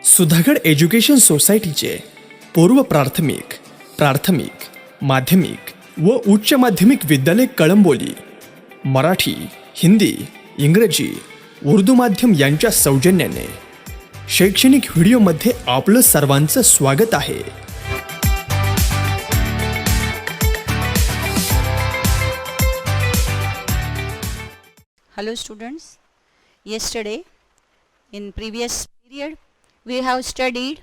Sudhagad education सोसायटीचे पूर्व प्राथमिक, प्राथमिक, माध्यमिक व उच्च माध्यमिक विद्यालय कळंबोली मराठी, हिंदी, इंग्रजी, उर्दू माध्यम यांच्या सौजन्याने शैक्षणिक व्हिडिओमध्ये आपलं सर्वांचं स्वागत आहे. Hello students, yesterday in previous period we have studied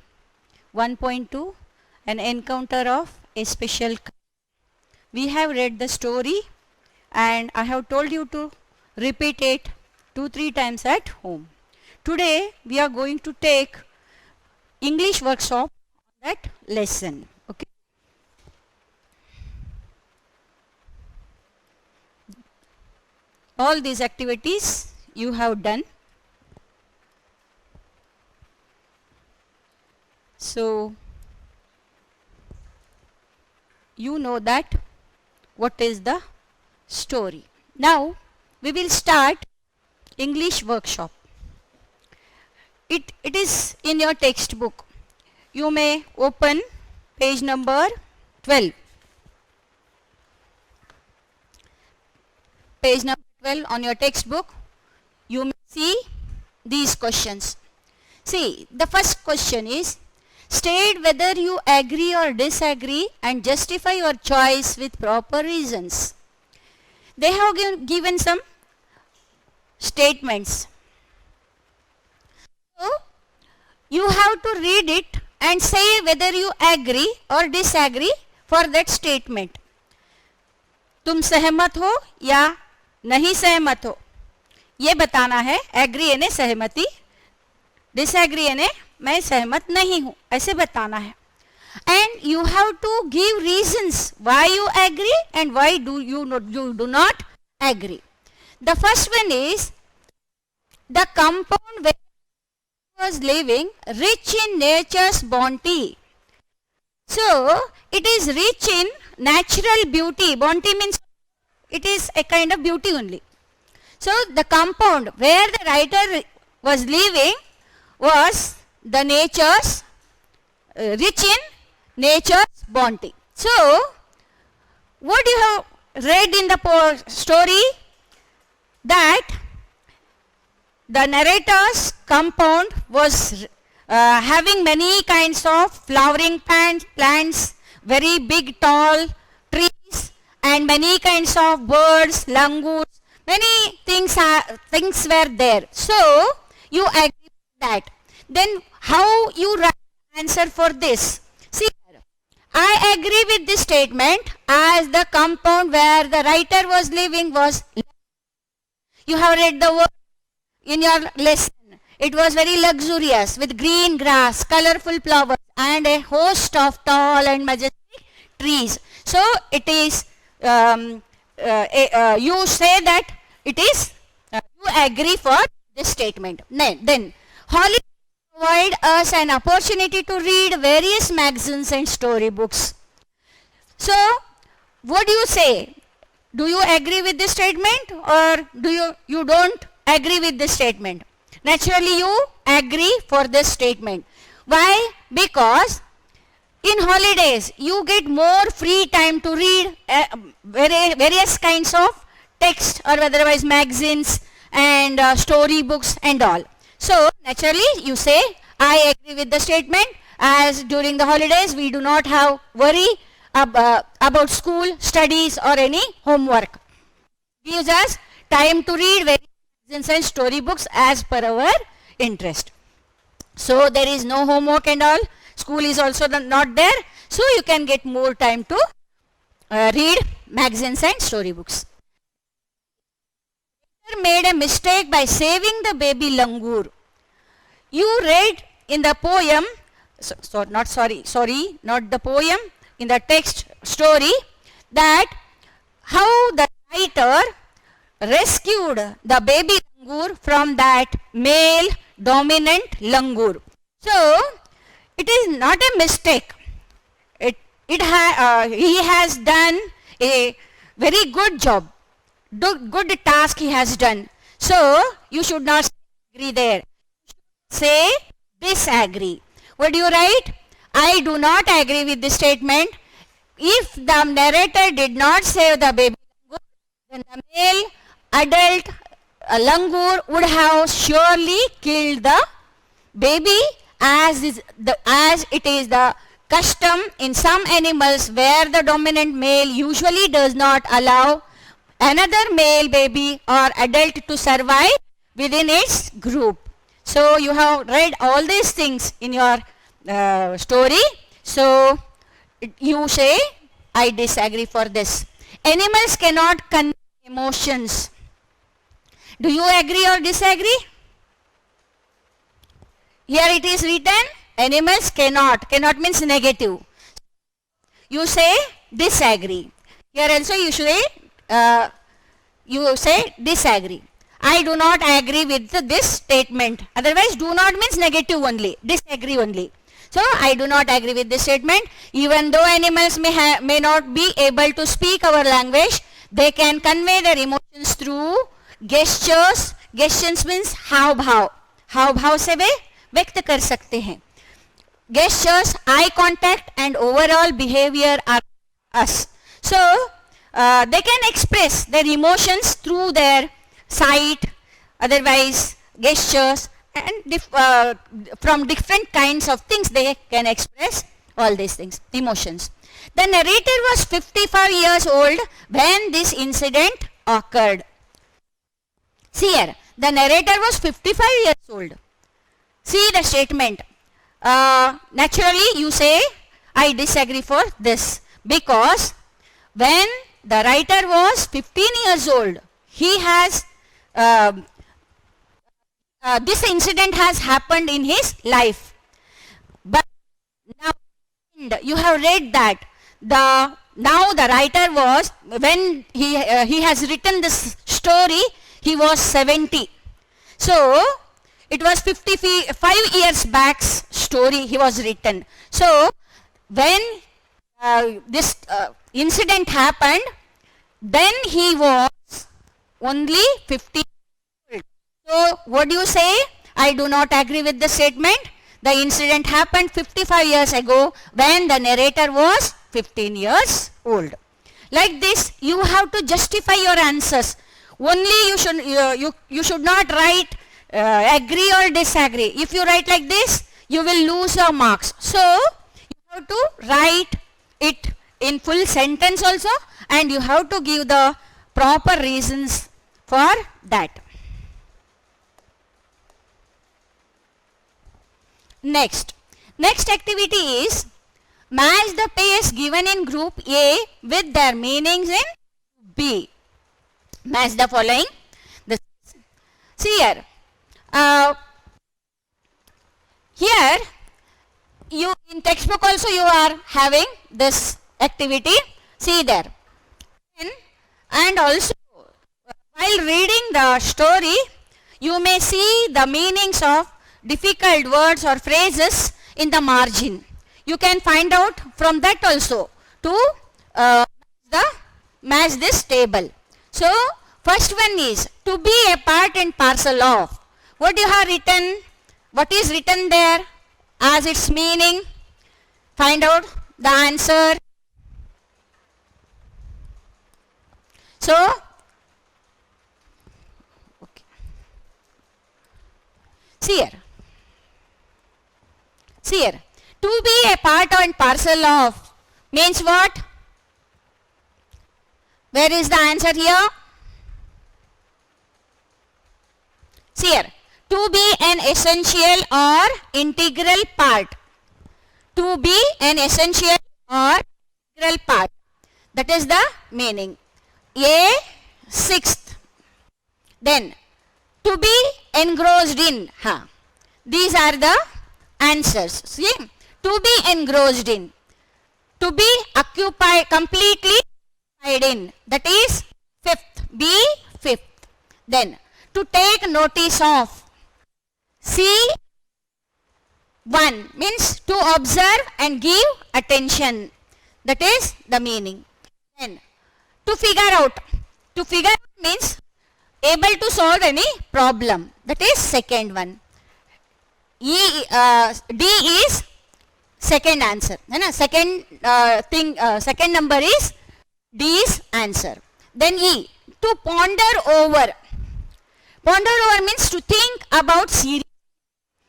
1.2 an encounter of a special kind. We have read the story and I have told you to repeat it 2-3 times at home. Today we are going to take English workshop on that lesson. Okay. All these activities you have done. So you know that what is the story. Now we will start English workshop. It is in your textbook. You may open page number 12. Page number 12 on your textbook. You may see these questions. See, the first question is, state whether you agree or disagree and justify your choice with proper reasons. They have given some statements. So, you have to read it and say whether you agree or disagree for that statement. तुम सहमत हो या नहीं सहमत हो, ये बताना है. एग्री यानी सहमति, डिसएग्री यानी मैं सहमत नहीं हूँ, ऐसे बताना है. And you have to give reasons why you agree and why you do not agree. The first one is the compound where was living rich in nature's bounty. So it is rich in natural beauty. Bounty means it is a kind of beauty only. So the compound where the writer was living was the nature's rich in nature's bounty. So what you have read in the story, that the narrator's compound was having many kinds of flowering plants, very big tall trees, and many kinds of birds, langurs, many things were there. So you agree with that. Then how you write answer for this? See, I agree with this statement as the compound where the writer was living was. You have read the word in your lesson. It was very luxurious with green grass, colorful flowers, and a host of tall and majestic trees. So it is, you say that it is, you agree for this statement. Then holidays provide us an opportunity to read various magazines and storybooks. So what do you say? Do you agree with this statement or you don't agree with this statement? Naturally you agree for this statement. Why? Because in holidays you get more free time to read various kinds of text or otherwise magazines and storybooks and all. So naturally you say I agree with the statement, as during the holidays we do not have worry about school studies or any homework. Gives us time to read various magazines and storybooks as per our interest. So there is no homework and all. School is also not there. So you can get more time to read magazines and storybooks. Made a mistake by saving the baby langur. You read in the poem, not the poem, in the text story, that how the writer rescued the baby langur from that male dominant langur. So it is not a mistake. He has done a very good job. Good task he has done. So you should not agree there. Say disagree. What do you write? I do not agree with this statement. If the narrator did not save the baby langur, then the male adult langur would have surely killed the baby, as it is the custom in some animals where the dominant male usually does not allow another male baby or adult to survive within its group. So you have read all these things in your story. So you say, I disagree for this. Animals cannot convey emotions. Do you agree or disagree? Here it is written, animals cannot. Cannot means negative. You say disagree. Here also you say disagree. I do not agree with this statement. Otherwise, do not means negative only. Disagree only. So I do not agree with this statement. Even though animals may not be able to speak our language, they can convey their emotions through gestures. Gestures means हाव भाव. हाव भाव से वे व्यक्त कर सकते हैं. Gestures, eye contact and overall behavior are us. So they can express their emotions through their sight, otherwise gestures, and from different kinds of things they can express all these things, emotions. The narrator was 55 years old when this incident occurred. See here, the narrator was 55 years old. See the statement. Naturally you say, I disagree for this, because when the writer was 15 years old, he has this incident has happened in his life. But now you have read that now the writer was, when he has written this story, he was 70. So it was 55 years back story he was written. So when this incident happened, then he was only 50 years old. So what do you say? I do not agree with the statement. The incident happened 55 years ago when the narrator was 15 years old. Like this, you have to justify your answers. Only you should not write agree or disagree. If you write like this, you will lose your marks. So you have to write it in full sentence also, and you have to give the proper reasons for that. Next activity is match the pairs given in group A with their meanings in B. Match the following. See here. Here you in textbook also you are having this activity. See there. And also while reading the story, you may see the meanings of difficult words or phrases in the margin. You can find out from that also to match this table. So first one is to be a part and parcel of. What you have written? What is written there as its meaning? Find out the answer. So okay. See here. To be a part and parcel of means what? Where is the answer here? See here. To be an essential or integral part. To be an essential or integral part. That is the meaning. A sixth. Then to be engrossed in. These are the answers. See, to be engrossed in. To be occupied, completely occupied in. That is fifth. B fifth. Then to take notice of. C1 means to observe and give attention. That is the meaning. Then to figure out. To figure out means able to solve any problem. That is second one. D is second answer, है ना? Second number is D's answer. Then E, to ponder over. Ponder over means to think about seriously.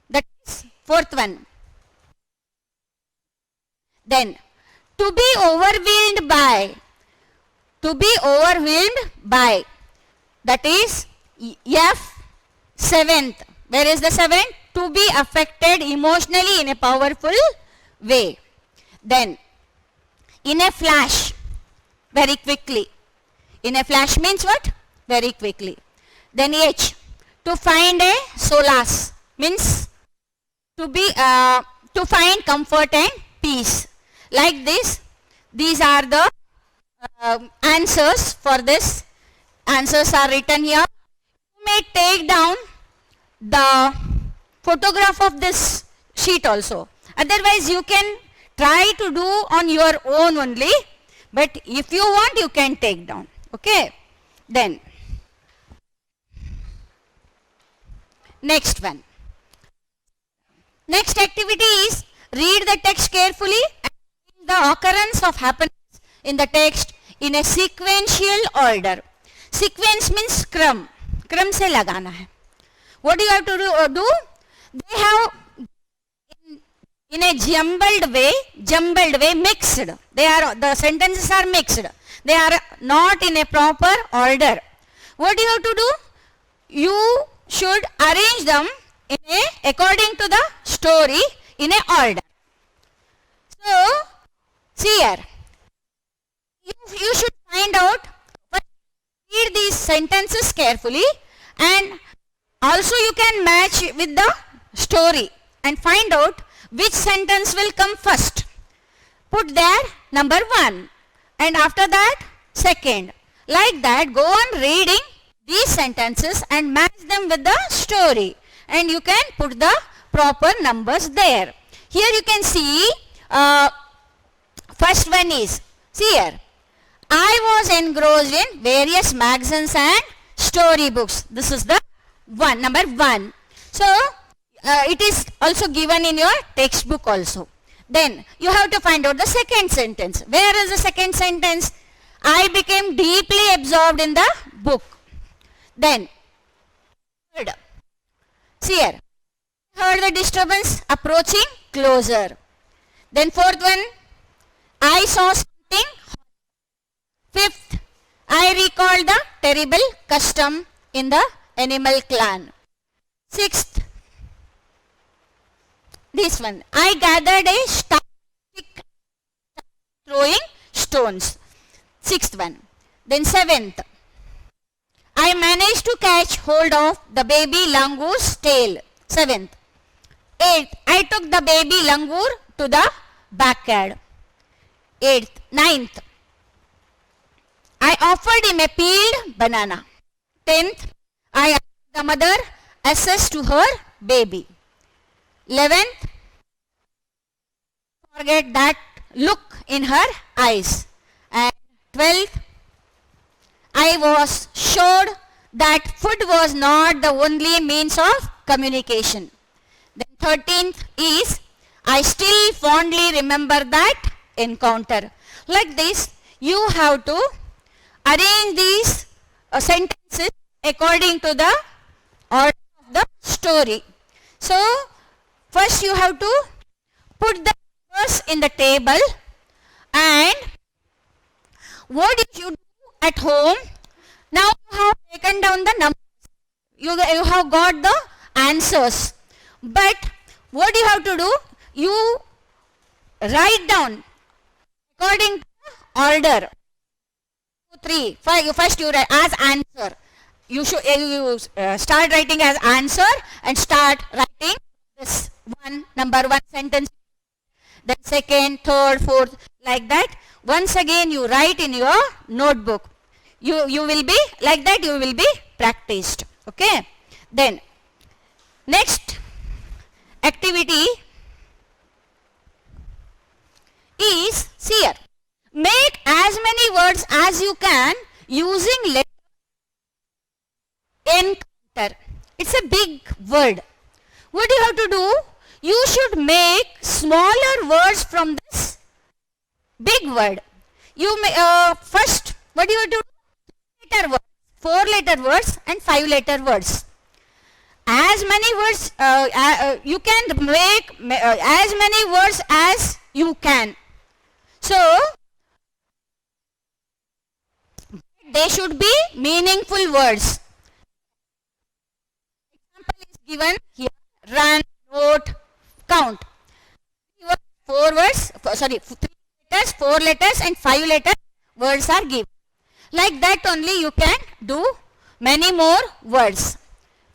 That is fourth one. Then to be overwhelmed by. To be overwhelmed by. That is F, seventh. Where is the seventh? To be affected emotionally in a powerful way. Then in a flash, very quickly. In a flash means what? Very quickly. Then H, to find a solace means to be to find comfort and peace. Like this, these are the answers for this. Answers are written here. You may take down the photograph of this sheet also. Otherwise, you can try to do on your own only. But if you want, you can take down. Okay. Then next one. Next activity is read the text carefully and the occurrence of happiness in the text in a sequential order. Sequence means क्रम. क्रम से लगाना है. What do you have to do? They have in a jumbled way mixed. The sentences are mixed. They are not in a proper order. What do you have to do? You should arrange them according to the story in a order. So, see here. You should find out, read these sentences carefully, and also you can match with the story and find out which sentence will come first. Put there number 1 and after that second. Like that, go on reading these sentences and match them with the story, and you can put the proper numbers there. Here you can see first one is, see here, I was engrossed in various magazines and storybooks. This is the one, number 1. So it is also given in your textbook also. Then you have to find out the second sentence. Where is the second sentence? I became deeply absorbed in the book. Then third, see here, heard the disturbance approaching closer. Then fourth one, I saw something. Fifth, I recalled the terrible custom in the animal clan. Sixth, this one, I gathered a stick throwing stones. Sixth one. Then seventh, I managed to catch hold of the baby langoor's tail. Seventh. Eighth, I took the baby langoor to the backyard. Eighth. Ninth, I offered him a peeled banana. 10th, I asked the mother access to her baby. 11th, forget that look in her eyes. And 12th, I was sure that food was not the only means of communication. Then 13th is, I still fondly remember that encounter. Like this, you have to arrange these sentences according to the order of the story. So, first you have to put the numbers in the table, and what did you do at home? Now you have taken down the numbers. You have got the answers. But what you have to do? You write down according to the order. 2, 3, 5. First you write as answer. You should start writing as answer and start writing this number 1 sentence. Then second, third, fourth, like that. Once again you write in your notebook. You will be like that. You will be practiced. Okay. Then next activity is, see here, make as many words as you can using letter encounter. It's a big word. what you have to do? You should make smaller words from this big word. You may, first, what do you do? Letter words, 4-letter words and 5-letter words. As many words you can make as many words as you can. So they should be meaningful words. Example is given here: run, note, count. 4 words, 3 letters, 4 letters and 5 letter words are given. Like that only you can do many more words.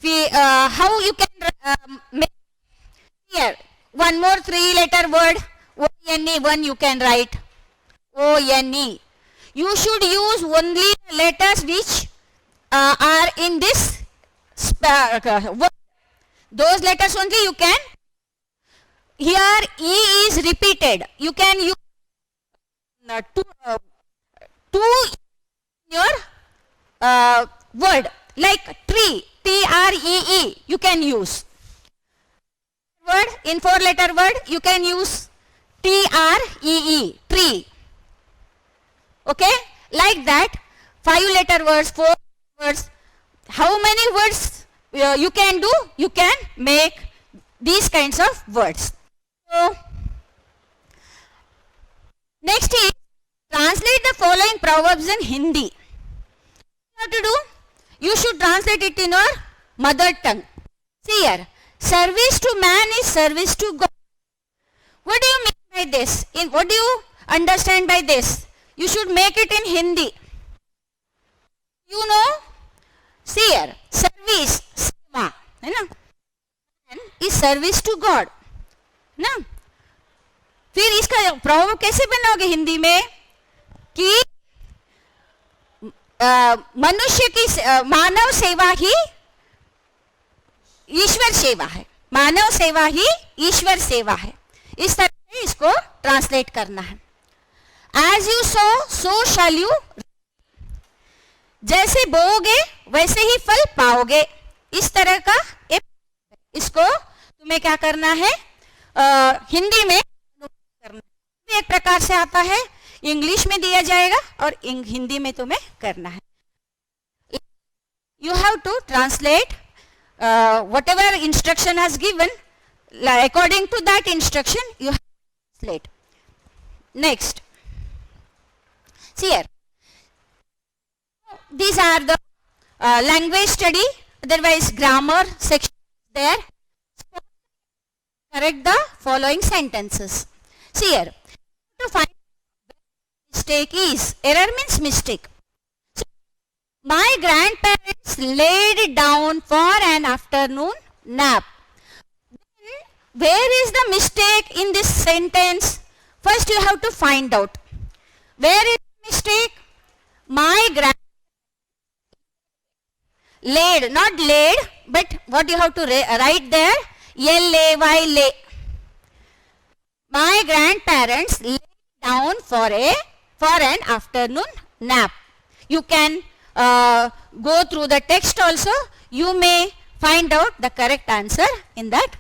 How you can make here one more 3-letter word, O-N-E, one you can write, O-N-E. You should use only letters which are in this word. Those letters only you can. Here E is repeated. You can use two in your word, like tree, T-R-E-E, you can use. Word, in 4-letter word, you can use T-R-E-E, tree. Okay? Like that, 5-letter words, 4 words. How many words you can do? You can make these kinds of words. So, next is translate the following proverbs in Hindi. What you have to do? You should translate it in your mother tongue. See here, service to man is service to God. What do you mean by this? What do you understand by this? You should make it in Hindi. You know, see here, service, seva, है ना? is service to God, ना? फिर इसका problem कैसे बनाओगे हिंदी में कि मनुष्य की मानव सेवा ही ईश्वर सेवा है, मानव सेवा ही ईश्वर सेवा है. इस तरह से इसको ट्रांसलेट करना है. As you sow, so shall you. जैसे बोओगे वैसे ही फल पाओगे. इस तरह का इसको तुम्हें क्या करना है, हिंदी में करना. एक प्रकार से आता है, इंग्लिश में दिया जाएगा और हिंदी में तुम्हें करना है. You have to translate whatever instruction has given. According to that instruction, you have to translate. Next, see here. These are the language study, otherwise grammar section there. Correct the following sentences. See here, to find mistake is, error means mistake. So, my grandparents laid down for an afternoon nap. Then, where is the mistake in this sentence? First you have to find out. Where is the mistake? My laid, not laid, but what you have to write there? L-A-Y, lay. My grandparents lay down for an afternoon nap. You can go through the text also. You may find out the correct answer in that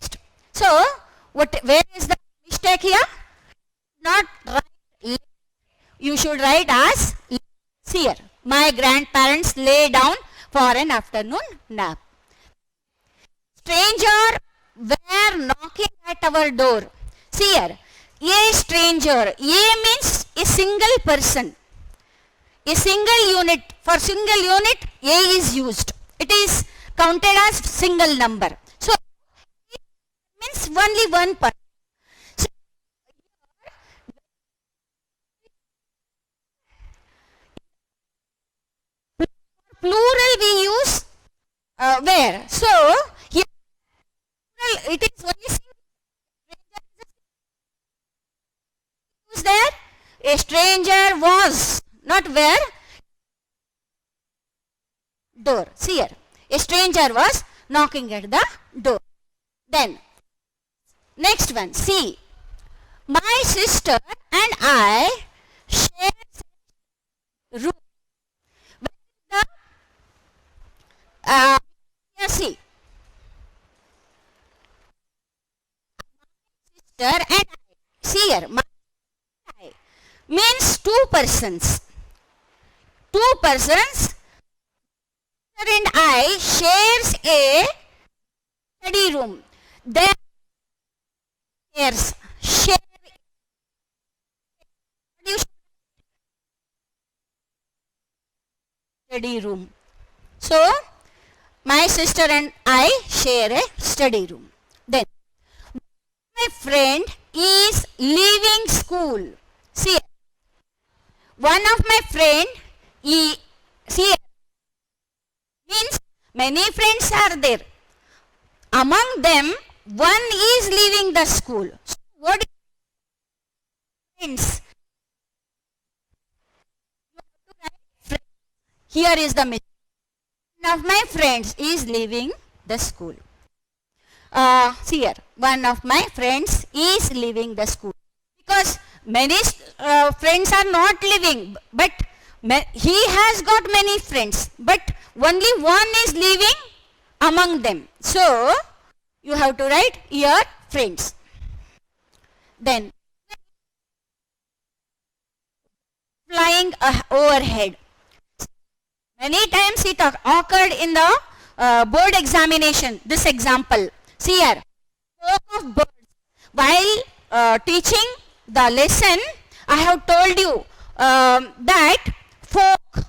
text. So, where is the mistake here? Not write. You should write as here. My grandparents lay down for an afternoon nap. Stranger were knocking at our door. See here, a stranger. A means a single person, a single unit. For single unit, a is used. It is counted as single number. So, it means only one person. So, plural we use where? So, here it is only single. There, a stranger was, not where, door. See here, a stranger was knocking at the door. Then, next one, see, my sister and I share room. See, and I. See here, my I means two persons. Two persons and I shares a study room. Their shares share study room. So my sister and I share a study room. Then my friend is leaving school. See, one of my friend see means many friends are there. Among them, one is leaving the school. So what is friends? Here is the message. One of my friends is leaving the school. See here, one of my friends is leaving the school. Because many friends are not living, but he has got many friends, but only one is living among them. So you have to write here friends. Then flying overhead. Many times it occurred in the board examination. This example. See here, flock of birds. While teaching the lesson, I have told you that flock,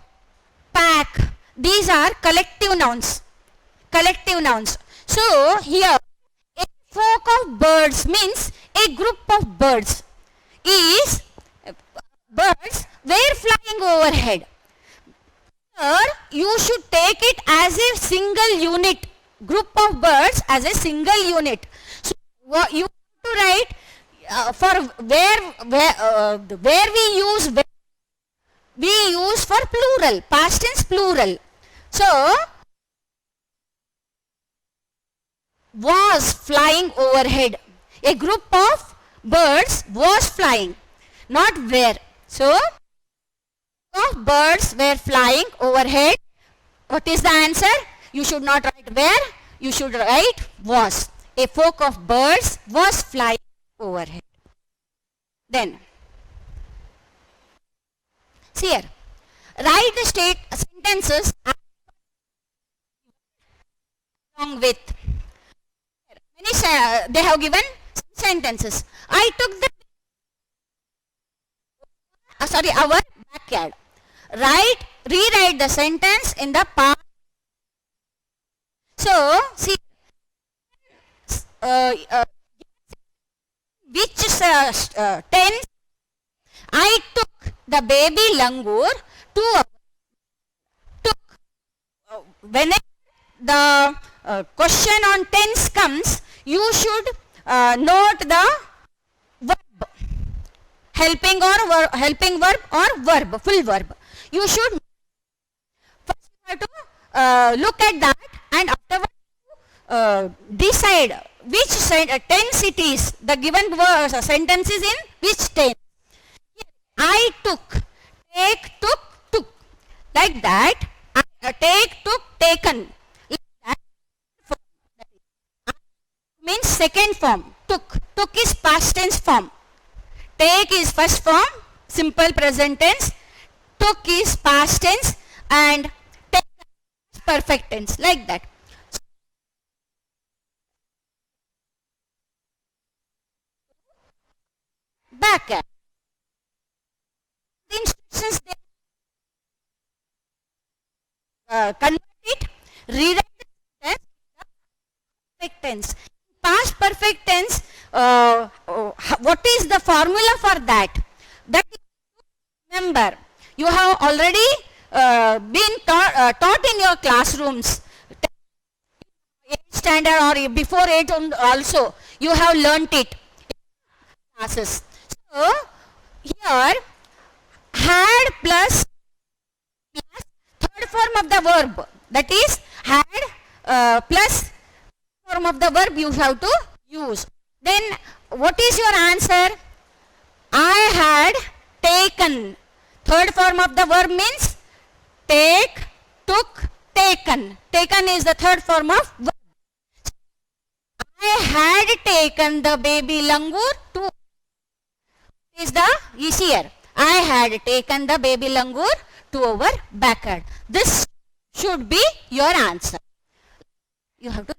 pack, these are collective nouns. Collective nouns. So here, a flock of birds means a group of birds. Birds were flying overhead. Here, you should take it as a single unit. Group of birds as a single unit. So you have to write for where we use for plural, past tense plural. So was flying overhead. A group of birds was flying, not were. So of birds were flying overhead. What is the answer? You should not write where, you should write was. A flock of birds was flying overhead. Then, see here, write the sentences along with. They have given sentences. I took the our backyard. Rewrite the sentence in the past. So, see, which tense I took the baby langur to whenever the question on tense comes, you should note the verb, helping verb or verb, full verb. You should first have to look at that and afterwards decide which tense it is. The given sentence is in which tense. I took, take, took, like that. Take, took, taken. Like that. Means second form. Took is past tense form. Take is first form, simple present tense. Took is past tense and take is perfect tense, like that. Back at the instructions they convert it, rewrite the perfect tense. Past perfect tense, what is the formula for that? That is, remember, you have already been taught in your classrooms, 8th standard or before 8 also, you have learnt it in classes. So, here, had plus third form of the verb, that is, had plus form of the verb you have to use. Then, what is your answer? I had taken. Third form of the verb means take, took, taken. Taken is the third form of verb. I had taken the baby langur to, is the easier. I had taken the baby langur to our backyard. This should be your answer. You have to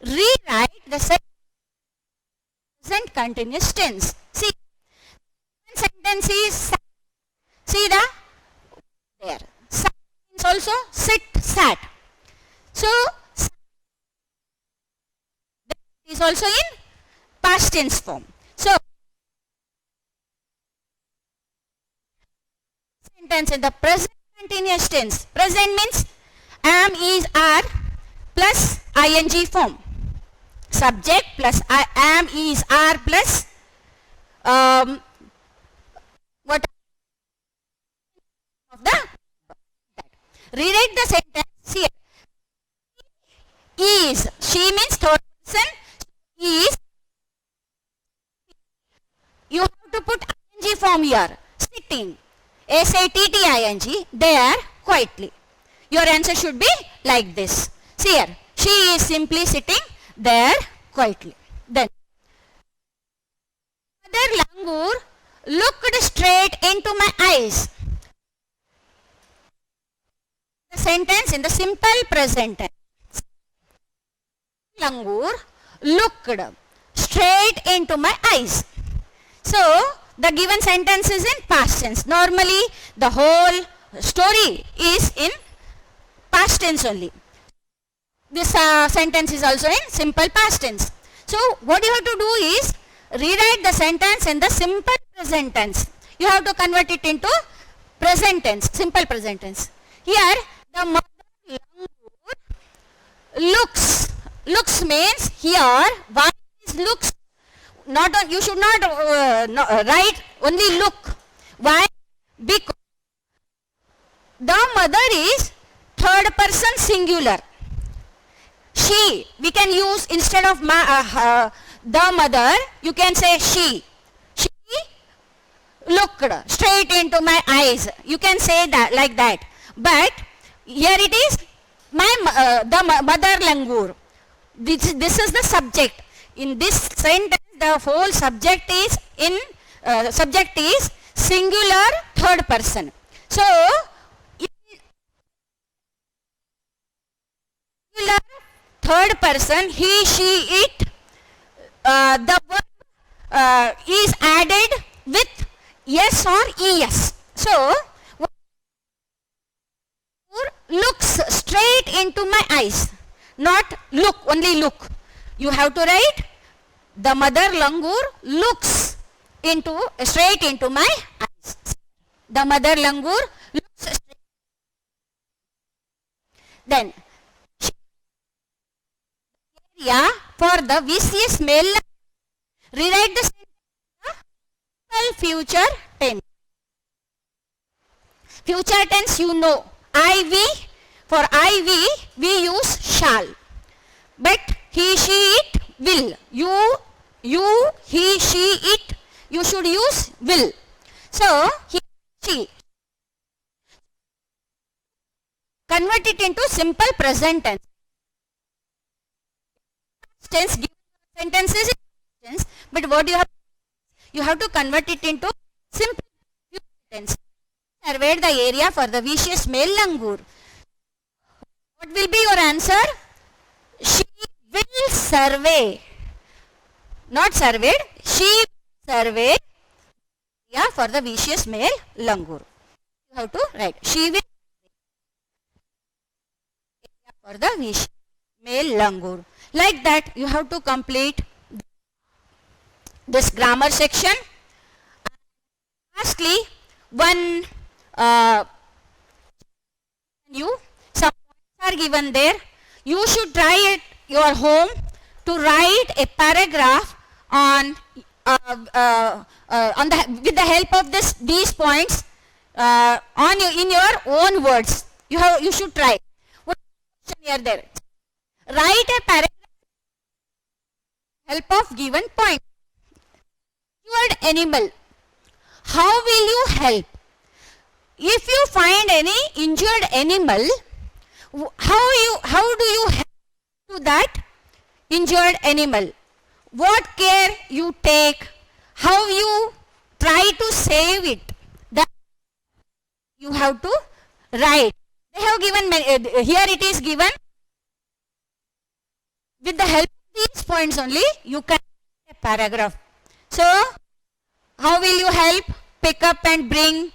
rewrite the present continuous tense. See, sentence is, see the there. Sat means also sit, sat. So that is also in past tense form. So sentence in the present continuous tense. Present means am, is, are plus ing form. Subject plus I am, is, are plus what of the rewrite the sentence here. Is, she means third person, is, you have to put ing form here. Sitting, S-A-T-T-I-N-G, there quietly. Your answer should be like this. See here, she is simply sitting there quietly. Then, Mother Langur looked straight into my eyes. The sentence in the simple present tense. Langur looked straight into my eyes. So, the given sentence is in past tense. Normally, the whole story is in past tense only. This sentence is also in simple past tense. So, what you have to do is rewrite the sentence in the simple present tense. You have to convert it into present tense, simple present tense. Here, the mother langur looks means here, why is looks? Not on, you should not write only look. Why? Because the mother is third person singular. She, we can use instead of the mother, you can say she. She looked straight into my eyes. You can say that like that. But here it is the mother langur. This is the subject. In this sentence, the whole subject is singular third person. So, in singular third person, he, she, it, the verb is added with yes or es. So, looks straight into my eyes. Not look, only look. You have to write the mother langur looks straight into my eyes. The mother langur looks straight. Then, area for the VCS male, rewrite the sentence future tense. Future tense, you know. IV, for IV we use shall. But he, she, it will. You, he, she, it, you should use will. So, he, she. Convert it into simple present tense. Tense, given sentences in tense, but what you have to convert it into simple tense. Surveyed the area for the vicious male langur. What will be your answer? She will survey. Not surveyed. She will survey area for the vicious male langur. You have to write. She will area for the vicious male langur. Like that, you have to complete this grammar section. Lastly, one some points are given there. You should try at your home to write a paragraph on with the help of these points in your own words. You should try. What question here there? Write a paragraph with help of given point. Keyword animal. How will you help? if you find any injured animal, how do you help to that injured animal? What care you take? How you try to save it? That you have to write. They have given here it is given. With the help of these points only, you can write a paragraph. So, how will you help? Pick up and bring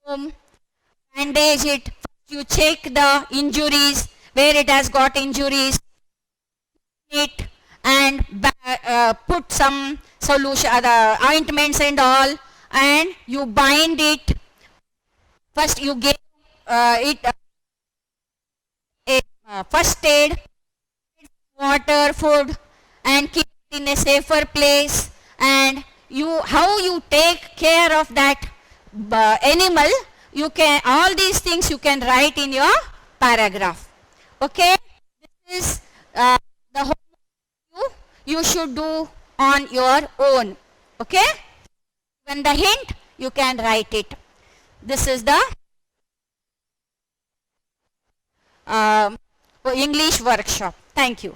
home, bandage it. You check the injuries, where it has got injuries, it and put some solution, the ointments and all, and you bind it. First you give it first aid, water, food, and keep it in a safer place. And how you take care of that animal, you can, all these things you can write in your paragraph. Okay, this is the homework you should do on your own. Okay, when the hint you can write it. This is the English workshop. Thank you.